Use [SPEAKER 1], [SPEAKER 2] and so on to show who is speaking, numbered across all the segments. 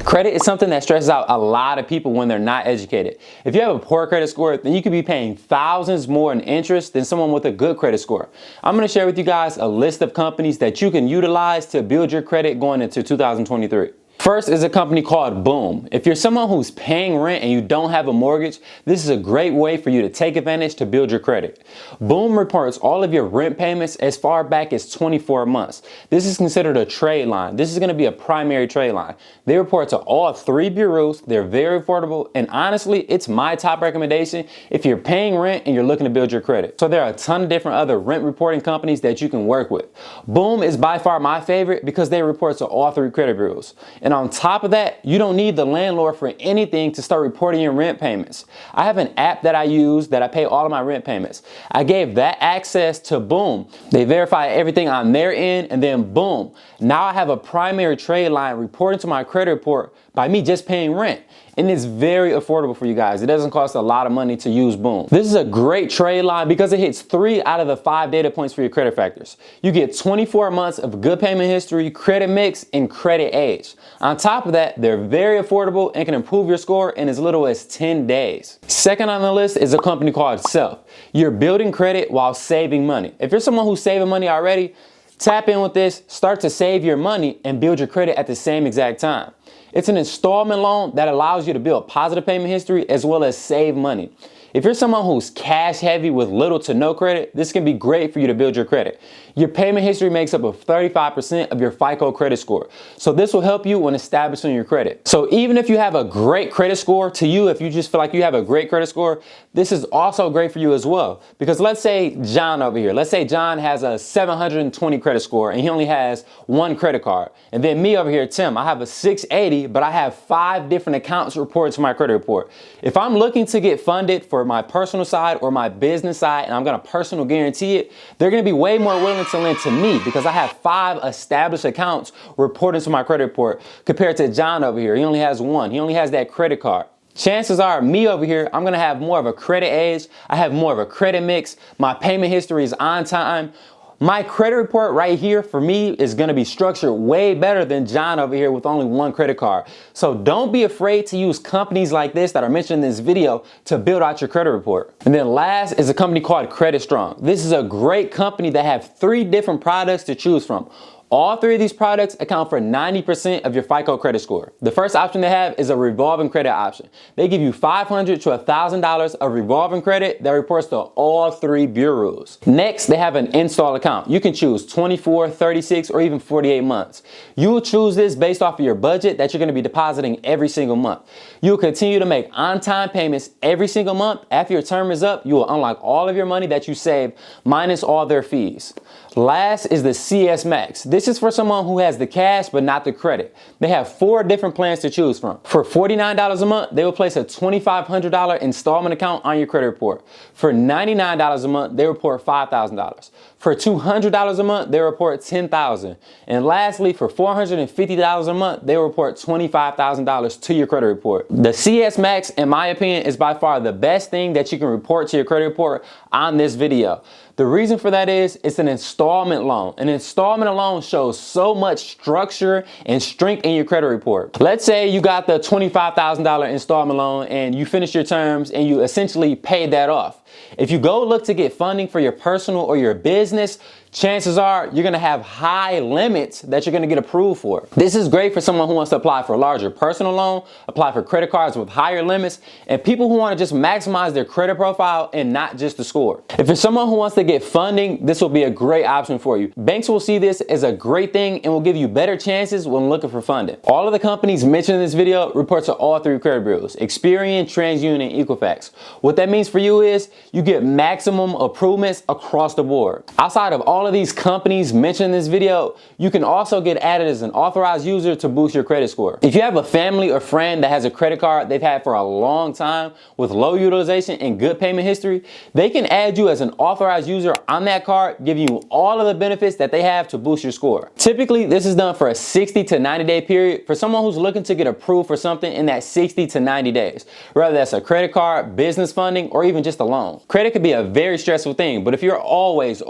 [SPEAKER 1] Credit is something that stresses out a lot of people when they're not educated. If you have a poor credit score, then you could be paying thousands more in interest than someone with a good credit score. I'm going to share with you guys a list of companies that you can utilize to build your credit going into 2023. First is a company called Boom. If you're someone who's paying rent and you don't have a mortgage, this is a great way for you to take advantage to build your credit. Boom reports all of your rent payments as far back as 24 months. This is considered a trade line. This is going to be a primary trade line. They report to all 3 bureaus. They're very affordable, and honestly, it's my top recommendation if you're paying rent and you're looking to build your credit. So there are a ton of different other rent reporting companies that you can work with. Boom is by far my favorite because they report to all 3 credit bureaus. And on top of that, you don't need the landlord for anything to start reporting your rent payments. I have an app that I use that I pay all of my rent payments. I gave that access to Boom. They verify everything on their end, and then boom, now I have a primary trade line reporting to my credit report by me just paying rent. And it's very affordable for you guys. It doesn't cost a lot of money to use Boom. This is a great trade line because it hits 3 out of the 5 data points for your credit factors. You get 24 months of good payment history, credit mix, and credit age. On top of that, they're very affordable and can improve your score in as little as 10 days. Second on the list is a company called Self. You're building credit while saving money. If you're someone who's saving money already, tap in with this, start to save your money and build your credit at the same exact time. It's an installment loan that allows you to build positive payment history as well as save money. If you're someone who's cash heavy with little to no credit, this can be great for you to build your credit. Your payment history makes up of 35% of your Fico credit score. So this will help you when establishing your credit. So even if you have a great credit score, to you, if you just feel like you have a great credit score, this is also great for you as well. Because let's say John over here, let's say John has a 720 credit score and he only has 1 credit card. And then me over here, Tim, I have a 680, but I have 5 different accounts reported to my credit report. If I'm looking to get funded for my personal side or my business side, and I'm going to personal guarantee it, they're going to be way more willing to lend to me because I have 5 established accounts reporting to my credit report compared to John over here. He only has 1. He only has that credit card. Chances are me over here, I'm going to have more of a credit age. I have more of a credit mix. My payment history is on time. My credit report right here for me is going to be structured way better than John over here with only 1 credit card. So don't be afraid to use companies like this that are mentioned in this video to build out your credit report. And then last is a company called Credit Strong. This is a great company that have 3 different products to choose from. All 3 of these products account for 90% of your Fico credit score. The first option they have is a revolving credit option. They give you $500 to $1,000 of revolving credit that reports to all 3 bureaus. Next, they have an install account. You can choose 24, 36, or even 48 months. You will choose this based off of your budget that you're going to be depositing every single month. You will continue to make on-time payments every single month. After your term is up, you will unlock all of your money that you saved minus all their fees. Last is the CS Max. This is for someone who has the cash but not the credit. They have 4 different plans to choose from. For $49 a month, they will place a $2,500 installment account on your credit report. For $99 a month, they report $5,000. For $200 a month, they report $10,000. And lastly, for $450 a month, they report $25,000 to your credit report. The CS Max, in my opinion, is by far the best thing that you can report to your credit report on this video. The reason for that is it's an installment loan. An installment loan shows so much structure and strength in your credit report. Let's say you got the $25,000 installment loan and you finish your terms and you essentially paid that off. If you go look to get funding for your personal or your business, chances are you're going to have high limits that you're going to get approved for. This is great for someone who wants to apply for a larger personal loan, apply for credit cards with higher limits, and people who want to just maximize their credit profile and not just the score. If you're someone who wants to get funding, this will be a great option for you. Banks will see this as a great thing and will give you better chances when looking for funding. All of the companies mentioned in this video report to all 3 credit bureaus: Experian, Transunion, and Equifax. What that means for you is you get maximum improvements across the board. Outside of all of these companies mentioned in this video, you can also get added as an authorized user to boost your credit score. If you have a family or friend that has a credit card they've had for a long time with low utilization and good payment history, they can add you as an authorized user on that card, giving you all of the benefits that they have to boost your score. Typically, this is done for a 60 to 90 day period for someone who's looking to get approved for something in that 60 to 90 days, whether that's a credit card, business funding, or even just a loan. Credit could be a very stressful thing, but if you're always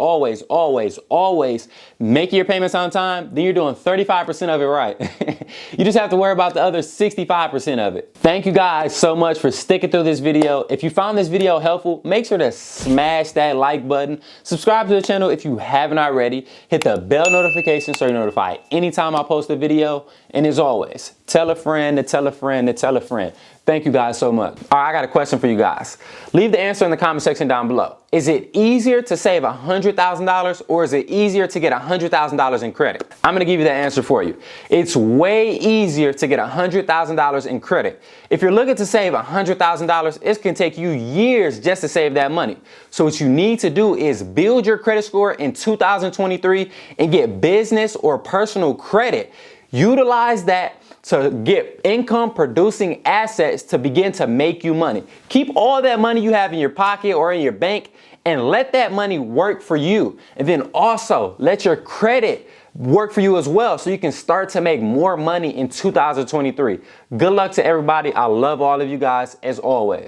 [SPEAKER 1] always making your payments on time, then you're doing 35% of it right. You just have to worry about the other 65% of it. Thank you guys so much for sticking through this video. If you found this video helpful, make sure to smash that like button. Subscribe to the channel if you haven't already. Hit the bell notification so you're notified anytime I post a video. And as always, tell a friend to tell a friend to tell a friend. Thank you guys so much. All right, I got a question for you guys. Leave the answer in the comment section down below. Is it easier to save $100,000 or is it easier to get $100,000 in credit? I'm gonna give you the answer for you. It's way easier to get $100,000 in credit. If you're looking to save $100,000, it can take you years just to save that money. So what you need to do is build your credit score in 2023 and get business or personal credit. Utilize that to get income producing assets to begin to make you money. Keep all that money you have in your pocket or in your bank and let that money work for you. And then also let your credit work for you as well so you can start to make more money in 2023. Good luck to everybody. I love all of you guys as always.